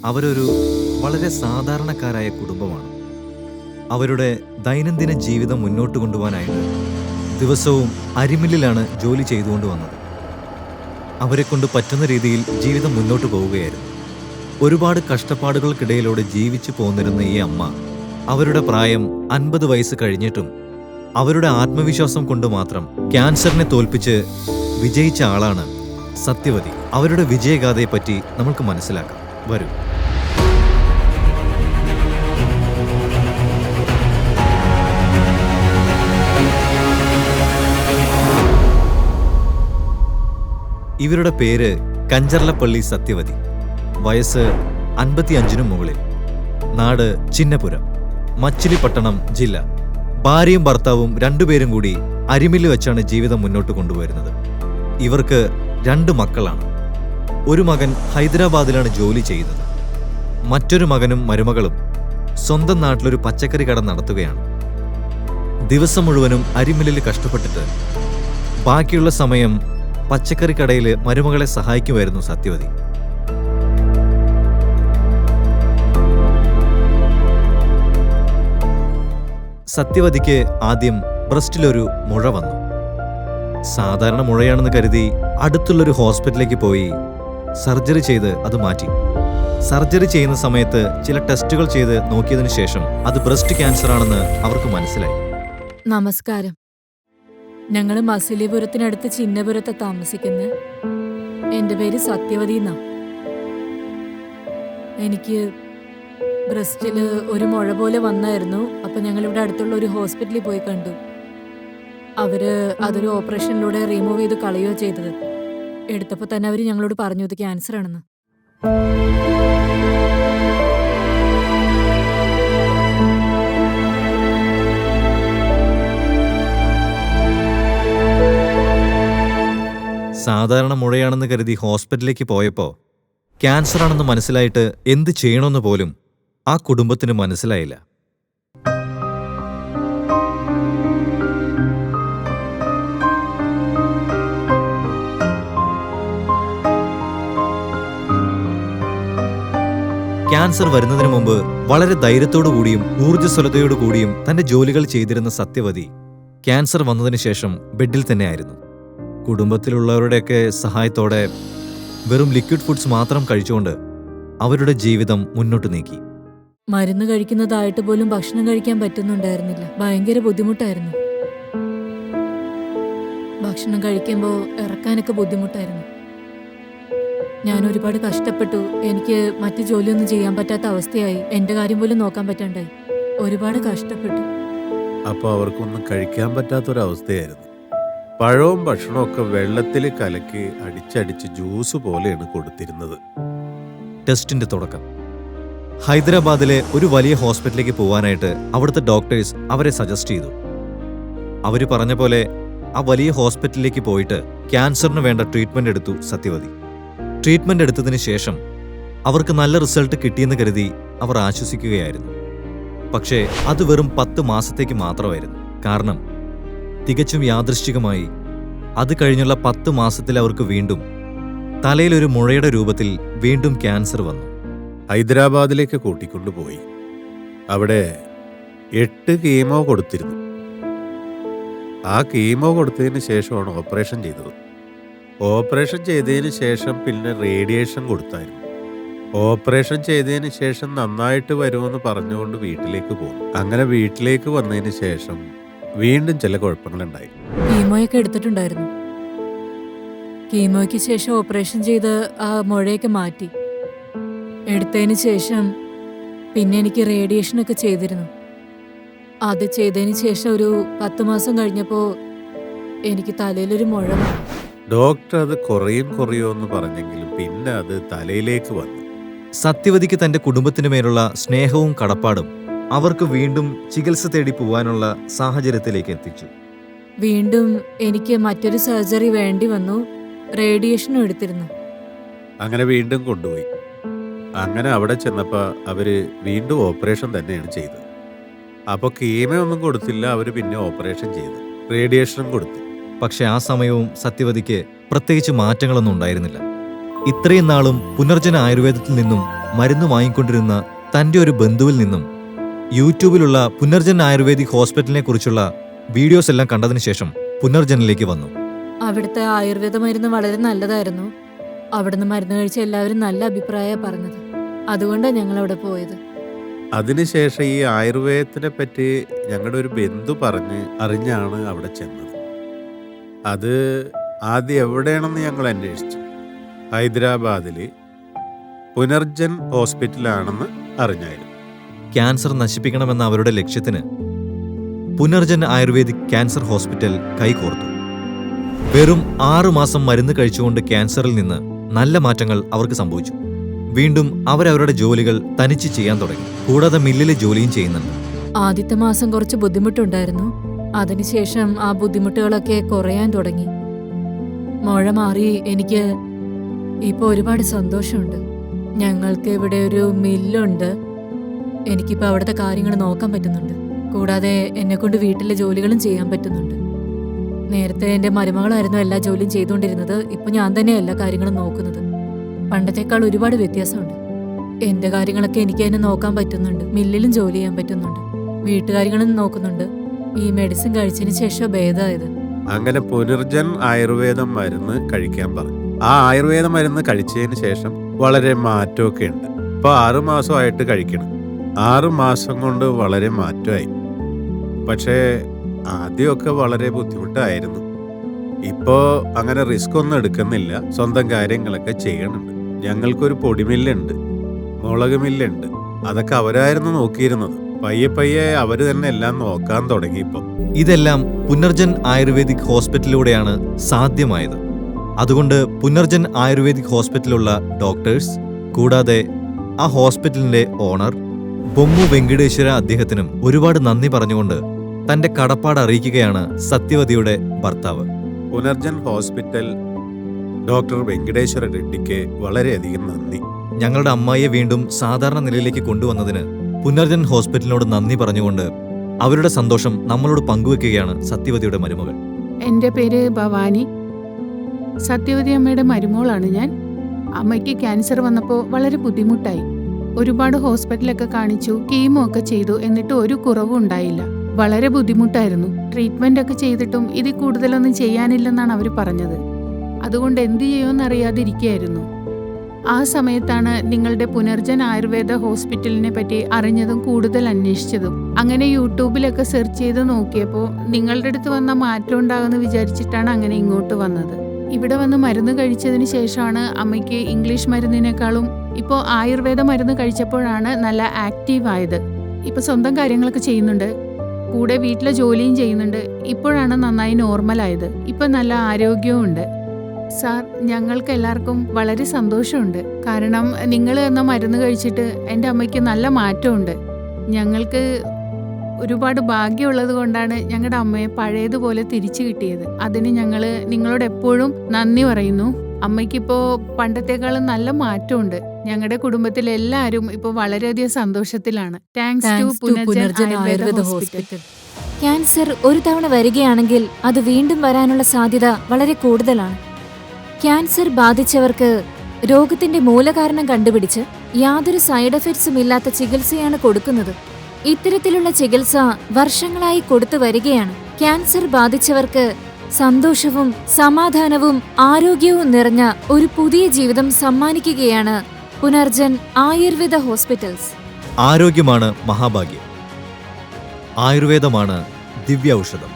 അവരൊരു വളരെ സാധാരണക്കാരായ കുടുംബമാണ്. അവരുടെ ദൈനംദിന ജീവിതം മുന്നോട്ട് കൊണ്ടുപോകാനായിട്ട് ദിവസവും അരിമില്ലിലാണ് ജോലി ചെയ്തുകൊണ്ട് വന്നത്. അവരെക്കൊണ്ട് പറ്റുന്ന രീതിയിൽ ജീവിതം മുന്നോട്ട് പോവുകയായിരുന്നു. ഒരുപാട് കഷ്ടപ്പാടുകൾക്കിടയിലൂടെ ജീവിച്ചു പോന്നിരുന്ന ഈ അമ്മ, അവരുടെ പ്രായം 50 വയസ്സ് കഴിഞ്ഞിട്ടും അവരുടെ ആത്മവിശ്വാസം കൊണ്ട് മാത്രം ക്യാൻസറിനെ തോൽപ്പിച്ച് വിജയിച്ച ആളാണ് സത്യവതി. അവരുടെ വിജയഗാഥയെപ്പറ്റി നമുക്ക് മനസ്സിലാക്കാം. വരൂ. ഇവരുടെ പേര് കഞ്ചർലപ്പള്ളി സത്യവതി. വയസ്സ് 55 മുകളിൽ. നാട് ചിന്നപുരം, മച്ചിലിപട്ടണം ജില്ല. ഭാര്യയും ഭർത്താവും രണ്ടുപേരും കൂടി അരിമില്ല് വെച്ചാണ് ജീവിതം മുന്നോട്ട് കൊണ്ടുവരുന്നത്. ഇവർക്ക് 2 മക്കളാണ്. ഒരു മകൻ ഹൈദരാബാദിലാണ് ജോലി ചെയ്യുന്നത്. മറ്റൊരു മകനും മരുമകളും സ്വന്തം നാട്ടിലൊരു പച്ചക്കറി കട നടത്തുകയാണ്. ദിവസം മുഴുവനും അരിമില്ലിൽ കഷ്ടപ്പെട്ടിട്ട് ബാക്കിയുള്ള സമയം പച്ചക്കറി കടയിൽ മരുമകളെ സഹായിക്കുമായിരുന്നു സത്യവതി. സത്യവതിക്ക് ആദ്യം ബ്രസ്റ്റിലൊരു മുഴ വന്നു. സാധാരണ മുഴയാണെന്ന് കരുതി അടുത്തുള്ളൊരു ഹോസ്പിറ്റലിലേക്ക് പോയി സർജറി ചെയ്ത് അത് മാറ്റി. സർജറി ചെയ്യുന്ന സമയത്ത് ചില ടെസ്റ്റുകൾ ചെയ്ത് നോക്കിയതിനു ശേഷം അത് ബ്രസ്റ്റ് ക്യാൻസർ ആണെന്ന് അവർക്ക് മനസ്സിലായി. നമസ്കാരം. ഞങ്ങൾ മസിലിപുരത്തിനടുത്ത് ചിന്നപുരത്ത് താമസിക്കുന്നത്. എൻ്റെ പേര് സത്യവതി എന്നാ. എനിക്ക് ബ്രസ്റ്റിൽ ഒരു മുഴ പോലെ വന്നായിരുന്നു. അപ്പം ഞങ്ങളിവിടെ അടുത്തുള്ള ഒരു ഹോസ്പിറ്റലിൽ പോയി കണ്ടു. അതൊരു ഓപ്പറേഷനിലൂടെ റിമൂവ് ചെയ്ത് കളയുകയോ ചെയ്തത്. എടുത്തപ്പോൾ തന്നെ അവർ ഞങ്ങളോട് പറഞ്ഞു ഇത് ക്യാൻസർ ആണെന്ന്. സാധാരണ മുഴയാണെന്ന് കരുതി ഹോസ്പിറ്റലിലേക്ക് പോയപ്പോൾ ക്യാൻസർ ആണെന്ന് മനസ്സിലായിട്ട് എന്ത് ചെയ്യണമെന്ന് പോലും ആ കുടുംബത്തിന് മനസ്സിലായില്ല. ക്യാൻസർ വരുന്നതിന് മുമ്പ് വളരെ ധൈര്യത്തോടു കൂടിയും ഊർജ്ജസ്വലതയോടു കൂടിയും തന്റെ ജോലികൾ ചെയ്തിരുന്ന സത്യവതി ക്യാൻസർ വന്നതിന് ശേഷം ബെഡിൽ തന്നെയായിരുന്നു. കുടുംബത്തിലുള്ളവരുടെയൊക്കെ സഹായത്തോടെ വെറും ലിക്വിഡ് ഫുഡ്സ് മാത്രം കഴിച്ചുകൊണ്ട് അവരുടെ ജീവിതം മുന്നോട്ട് നീക്കി. മരുന്ന് കഴിക്കുന്നതായിട്ട് പോലും ഭക്ഷണം കഴിക്കാൻ പറ്റുന്നുണ്ടായിരുന്നില്ല. ഭയങ്കര ബുദ്ധിമുട്ടായിരുന്നു. ഭക്ഷണം കഴിക്കുമ്പോൾ ഇറക്കാനൊക്കെ ബുദ്ധിമുട്ടായിരുന്നു. ഞാൻ ഒരുപാട് കഷ്ടപ്പെട്ടു. എനിക്ക് മറ്റു ജോലിയൊന്നും ചെയ്യാൻ പറ്റാത്ത അവസ്ഥയായി. എൻ്റെ കാര്യം പോലും നോക്കാൻ പറ്റാണ്ടായി. ഒരുപാട് കഷ്ടപ്പെട്ടു. അപ്പോൾ അവർക്കൊന്നും കഴിക്കാൻ പറ്റാത്തൊരവസ്ഥയായിരുന്നു. പഴവും ഭക്ഷണവും ഒക്കെ വെള്ളത്തിൽ കലക്കി അടിച്ചടിച്ച് ജ്യൂസ് പോലെയാണ് കൊടുത്തിരുന്നത്. ടെസ്റ്റിന്റെ തുടക്കം. ഹൈദരാബാദിലെ ഒരു വലിയ ഹോസ്പിറ്റലിലേക്ക് പോകാനായിട്ട് അവിടുത്തെ ഡോക്ടേഴ്സ് അവരെ സജസ്റ്റ് ചെയ്തു. അവർ പറഞ്ഞ പോലെ ആ വലിയ ഹോസ്പിറ്റലിലേക്ക് പോയിട്ട് ക്യാൻസറിന് വേണ്ട ട്രീറ്റ്മെന്റ് എടുത്തു സത്യവതി. ട്രീറ്റ്മെന്റ് എടുത്തതിന് ശേഷം അവർക്ക് നല്ല റിസൾട്ട് കിട്ടിയെന്ന് കരുതി അവർ ആശ്വസിക്കുകയായിരുന്നു. പക്ഷേ അത് വെറും 10 മാസത്തേക്ക് മാത്രമായിരുന്നു. കാരണം തികച്ചും യാദൃശ്ചികമായി അത് കഴിഞ്ഞുള്ള 10 മാസത്തിൽ അവർക്ക് വീണ്ടും തലയിലൊരു മുഴയുടെ രൂപത്തിൽ വീണ്ടും ക്യാൻസർ വന്നു. ഹൈദരാബാദിലേക്ക് കൂട്ടിക്കൊണ്ടുപോയി. അവിടെ 8 കീമോ കൊടുത്തിരുന്നു. ആ കീമോ കൊടുത്തതിന് ശേഷമാണ് ഓപ്പറേഷൻ ചെയ്തത്. ഓപ്പറേഷൻ ചെയ്തതിന് ശേഷം പിന്നെ റേഡിയേഷൻ കൊടുത്തായിരുന്നു. ഓപ്പറേഷൻ ചെയ്തതിന് ശേഷം നന്നായിട്ട് വരുമെന്ന് പറഞ്ഞുകൊണ്ട് വീട്ടിലേക്ക് പോകും. അങ്ങനെ വീട്ടിലേക്ക് വന്നതിന് ശേഷം വീണ്ടും ചില കുഴപ്പങ്ങളുണ്ടായി. കീമോയൊക്കെ എടുത്തിട്ടുണ്ടായിരുന്നു. കീമോയ്ക്ക് ശേഷം ഓപ്പറേഷൻ ചെയ്ത് ആ മുഴയൊക്കെ മാറ്റി. എടുത്തതിന് ശേഷം പിന്നെ എനിക്ക് റേഡിയേഷനൊക്കെ ചെയ്തിരുന്നു. അത് ചെയ്തതിന് ശേഷം ഒരു 10 മാസം കഴിഞ്ഞപ്പോൾ എനിക്ക് തലയിലൊരു മുഴ വന്നു. ഡോക്ടർ അത് കുറയോ എന്ന് പറഞ്ഞെങ്കിലും പിന്നെ അത് തലയിലേക്ക് വന്നു. സത്യവതിക്ക് തന്റെ കുടുംബത്തിനു മേലുള്ള സ്നേഹവും കടപ്പാടും അവർക്ക് വീണ്ടും ചികിത്സ തേടി പോവാനുള്ള സാഹചര്യത്തിലേക്ക് എത്തിച്ചു. വീണ്ടും എനിക്ക് മറ്റൊരു സർജറി വേണ്ടി വന്നു. റേഡിയേഷനും എടുത്തിരുന്നു. അങ്ങനെ വീണ്ടും കൊണ്ടുപോയി. അങ്ങനെ അവിടെ ചെന്നപ്പോൾ അവര് വീണ്ടും ഓപ്പറേഷൻ തന്നെയാണ് ചെയ്തത്. അപ്പോൾ കീമോ ഒന്നും കൊടുത്തില്ല. അവര് പിന്നെ ഓപ്പറേഷൻ ചെയ്തു, റേഡിയേഷനും കൊടുത്തു. പക്ഷെ ആ സമയവും സത്യവതിക്ക് പ്രത്യേകിച്ച് മാറ്റങ്ങളൊന്നും ഉണ്ടായിരുന്നില്ല. ഇത്രയും നാളും പുനർജന ആയുർവേദത്തിൽ നിന്നും മരുന്ന് വാങ്ങിക്കൊണ്ടിരുന്ന തൻ്റെ ഒരു ബന്ധുവിൽ നിന്നും യൂട്യൂബിലുള്ള പുനർജൻ ആയുർവേദിക് ഹോസ്പിറ്റലിനെ കുറിച്ചുള്ള വീഡിയോസ് എല്ലാം കണ്ടതിന് ശേഷം പുനർജനിലേക്ക് വന്നു. അവിടുത്തെ ആയുർവേദ മരുന്ന് വളരെ നല്ലതായിരുന്നു. അവിടുന്ന് മരുന്ന് കഴിച്ച എല്ലാവരും നല്ല അഭിപ്രായമാണ് പറഞ്ഞത്. അതുകൊണ്ടാണ് ഞങ്ങൾ അവിടെ പോയത്. അതിനുശേഷം ഈ ആയുർവേദത്തിനെ പറ്റി ഞങ്ങളുടെ ഒരു ബന്ധു പറഞ്ഞ് അറിഞ്ഞാണ് അവിടെ ചെന്നത്. അത് ആദ്യം എവിടെയാണെന്ന് ഞങ്ങൾ അന്വേഷിച്ചു. ഹൈദരാബാദിൽ പുനർജൻ ഹോസ്പിറ്റലാണെന്ന് അറിഞ്ഞായിരുന്നു. ക്യാൻസർ നശിപ്പിക്കണമെന്ന അവരുടെ ലക്ഷ്യത്തിന് പുനർജൻ ആയുർവേദിക് ക്യാൻസർ ഹോസ്പിറ്റൽ കൈകോർത്തു. വെറും 6 മാസം മരുന്ന് കഴിച്ചുകൊണ്ട് ക്യാൻസറിൽ നിന്ന് നല്ല മാറ്റങ്ങൾ അവർക്ക് സംഭവിച്ചു. വീണ്ടും അവരവരുടെ ജോലികൾ തനിച്ച് ചെയ്യാൻ തുടങ്ങി. കൂടാതെ മില്ലിലെ ജോലിയും ചെയ്യുന്നുണ്ട്. ആദ്യത്തെ മാസം കുറച്ച് ബുദ്ധിമുട്ടുണ്ടായിരുന്നു. അതിനുശേഷം ആ ബുദ്ധിമുട്ടുകളൊക്കെ കുറയാൻ തുടങ്ങി. മഴ മാറി എനിക്ക് ഇപ്പോൾ ഒരുപാട് സന്തോഷമുണ്ട്. ഞങ്ങൾക്ക് ഇവിടെ ഒരു മില്ലുണ്ട്. എനിക്കിപ്പോൾ അവിടുത്തെ കാര്യങ്ങൾ നോക്കാൻ പറ്റുന്നുണ്ട്. കൂടാതെ എന്നെക്കൊണ്ട് വീട്ടിലെ ജോലികളും ചെയ്യാൻ പറ്റുന്നുണ്ട്. നേരത്തെ എൻ്റെ മരുമകളായിരുന്നു എല്ലാ ജോലിയും ചെയ്തുകൊണ്ടിരുന്നത്. ഇപ്പൊ ഞാൻ തന്നെ എല്ലാ കാര്യങ്ങളും നോക്കുന്നത്. പണ്ടത്തെക്കാൾ ഒരുപാട് വ്യത്യാസമുണ്ട്. എന്റെ കാര്യങ്ങളൊക്കെ എനിക്ക് തന്നെ നോക്കാൻ പറ്റുന്നുണ്ട്. മില്ലിലും ജോലി ചെയ്യാൻ പറ്റുന്നുണ്ട്. വീട്ടുകാര്യങ്ങളും നോക്കുന്നുണ്ട്. ഈ മെഡിസിൻ കഴിച്ചതിന് ശേഷം ഭേദമായത്. അങ്ങനെ പുനർജൻ ആയുർവേദം മരുന്ന് കഴിക്കാൻ പറഞ്ഞു. ആ ആയുർവേദ മരുന്ന് കഴിച്ചതിന് ശേഷം വളരെ മാറ്റമൊക്കെ ഉണ്ട്. ഇപ്പൊ 6 മാസമായിട്ട് കഴിക്കണം. 6 മാസം കൊണ്ട് വളരെ മാറ്റമായി. പക്ഷേ ആദ്യമൊക്കെ വളരെ ബുദ്ധിമുട്ടായിരുന്നു. ഇപ്പോ അങ്ങനെ റിസ്ക് ഒന്നും എടുക്കുന്നില്ല. സ്വന്തം കാര്യങ്ങളൊക്കെ ചെയ്യണുണ്ട്. ഞങ്ങൾക്കൊരു പൊടിമില്ലുണ്ട്, മുളക് മില്ലുണ്ട്. അതൊക്കെ അവരായിരുന്നു നോക്കിയിരുന്നത്. പയ്യെ പയ്യെ അവര് തന്നെ എല്ലാം നോക്കാൻ തുടങ്ങി. ഇപ്പം ഇതെല്ലാം പുനർജൻ ആയുർവേദിക് ഹോസ്പിറ്റലിലൂടെയാണ് സാധ്യമായത്. അതുകൊണ്ട് പുനർജൻ ആയുർവേദിക് ഹോസ്പിറ്റലിലുള്ള ഡോക്ടേഴ്സ്, കൂടാതെ ആ ഹോസ്പിറ്റലിന്റെ ഓണർ ബൊമ്മു വെങ്കടേശ്വര അദ്ദേഹത്തിനും ഒരുപാട് നന്ദി പറഞ്ഞുകൊണ്ട് തന്റെ കടപ്പാട് അറിയിക്കുകയാണ് സത്യവതിയുടെ ഭർത്താവ്. പുനർജൻ ഹോസ്പിറ്റൽ ഡോക്ടർ വെങ്കടേശ്വര റെഡ്ഡിക്ക് വളരെയധികം നന്ദി. ഞങ്ങളുടെ അമ്മായിയെ വീണ്ടും സാധാരണ നിലയിലേക്ക് കൊണ്ടുവന്നതിന് പുനർജൻ ഹോസ്പിറ്റലിനോട് നന്ദി പറഞ്ഞുകൊണ്ട് അവരുടെ സന്തോഷം നമ്മളോട് പങ്കുവെക്കുകയാണ് സത്യവതിയുടെ മരുമകൾ. എൻ്റെ പേര് ഭവാനി. സത്യവതി അമ്മയുടെ മരുമോളാണ് ഞാൻ. അമ്മയ്ക്ക് ക്യാൻസർ വന്നപ്പോൾ വളരെ ബുദ്ധിമുട്ടായി. ഒരുപാട് ഹോസ്പിറ്റലൊക്കെ കാണിച്ചു, കീമോ ഒക്കെ ചെയ്തു. എന്നിട്ട് ഒരു കുറവും ഉണ്ടായില്ല. വളരെ ബുദ്ധിമുട്ടായിരുന്നു. ട്രീറ്റ്മെന്റ് ഒക്കെ ചെയ്തിട്ടും ഇതിൽ കൂടുതലൊന്നും ചെയ്യാനില്ലെന്നാണ് അവർ പറഞ്ഞത്. അതുകൊണ്ട് എന്ത് ചെയ്യുമെന്നറിയാതിരിക്കുകയായിരുന്നു. ആ സമയത്താണ് നിങ്ങളുടെ പുനർജൻ ആയുർവേദ ഹോസ്പിറ്റലിനെ പറ്റി അറിഞ്ഞതും കൂടുതൽ അന്വേഷിച്ചതും. അങ്ങനെ യൂട്യൂബിലൊക്കെ സെർച്ച് ചെയ്ത് നോക്കിയപ്പോൾ നിങ്ങളുടെ അടുത്ത് വന്ന മാറ്റം ഉണ്ടാകുമെന്ന് വിചാരിച്ചിട്ടാണ് അങ്ങനെ ഇങ്ങോട്ട് വന്നത്. ഇവിടെ വന്ന് മരുന്ന് കഴിച്ചതിന് ശേഷമാണ് അമ്മയ്ക്ക് ഇംഗ്ലീഷ് മരുന്നിനേക്കാളും ഇപ്പോൾ ആയുർവേദ മരുന്ന് കഴിച്ചപ്പോഴാണ് നല്ല ആക്റ്റീവ് ആയത്. ഇപ്പോൾ സ്വന്തം കാര്യങ്ങളൊക്കെ ചെയ്യുന്നുണ്ട്. കൂടെ വീട്ടിലെ ജോലിയും ചെയ്യുന്നുണ്ട്. ഇപ്പോഴാണ് നന്നായി നോർമലായത്. ഇപ്പം നല്ല ആരോഗ്യവും ഉണ്ട്. സാർ, ഞങ്ങൾക്ക് എല്ലാവർക്കും വളരെ സന്തോഷമുണ്ട്. കാരണം നിങ്ങൾ എന്ന മരുന്ന് കഴിച്ചിട്ട് എൻ്റെ അമ്മയ്ക്ക് നല്ല മാറ്റമുണ്ട്. ഞങ്ങൾക്ക് ഒരുപാട് ഭാഗ്യമുള്ളത് കൊണ്ടാണ് ഞങ്ങളുടെ അമ്മയെ പഴയതുപോലെ തിരിച്ചു കിട്ടിയത്. അതിന് ഞങ്ങൾ നിങ്ങളോട് എപ്പോഴും നന്ദി പറയുന്നു. അമ്മയ്ക്കിപ്പോൾ പണ്ടത്തെക്കാളും നല്ല മാറ്റമുണ്ട്. ഞങ്ങളുടെ കുടുംബത്തിൽ എല്ലാവരും ഇപ്പോൾ വളരെയധികം സന്തോഷത്തിലാണ്. Thanks to Punarjan Ayurveda hospital. Cancer ഒരു തവണ വരികയാണെങ്കിൽ അത് വീണ്ടും വരാനുള്ള സാധ്യത വളരെ കൂടുതലാണ്. ക്യാൻസർ ബാധിച്ചവർക്ക് രോഗത്തിന്റെ മൂലകാരണം കണ്ടുപിടിച്ച് യാതൊരു സൈഡ് എഫക്ട്സും ഇല്ലാത്ത ചികിത്സയാണ് കൊടുക്കുന്നത്. ഇത്തരത്തിലുള്ള ചികിത്സ വർഷങ്ങളായി കൊടുത്തു വരികയാണ്. ക്യാൻസർ ബാധിച്ചവർക്ക് സന്തോഷവും സമാധാനവും ആരോഗ്യവും നിറഞ്ഞ ഒരു പുതിയ ജീവിതം സമ്മാനിക്കുകയാണ് പുനർജൻ ആയുർവേദ ഹോസ്പിറ്റൽസ്. ആരോഗ്യമാണ് മഹാഭാഗ്യം. ആയുർവേദമാണ് ദിവ്യ ഔഷധം.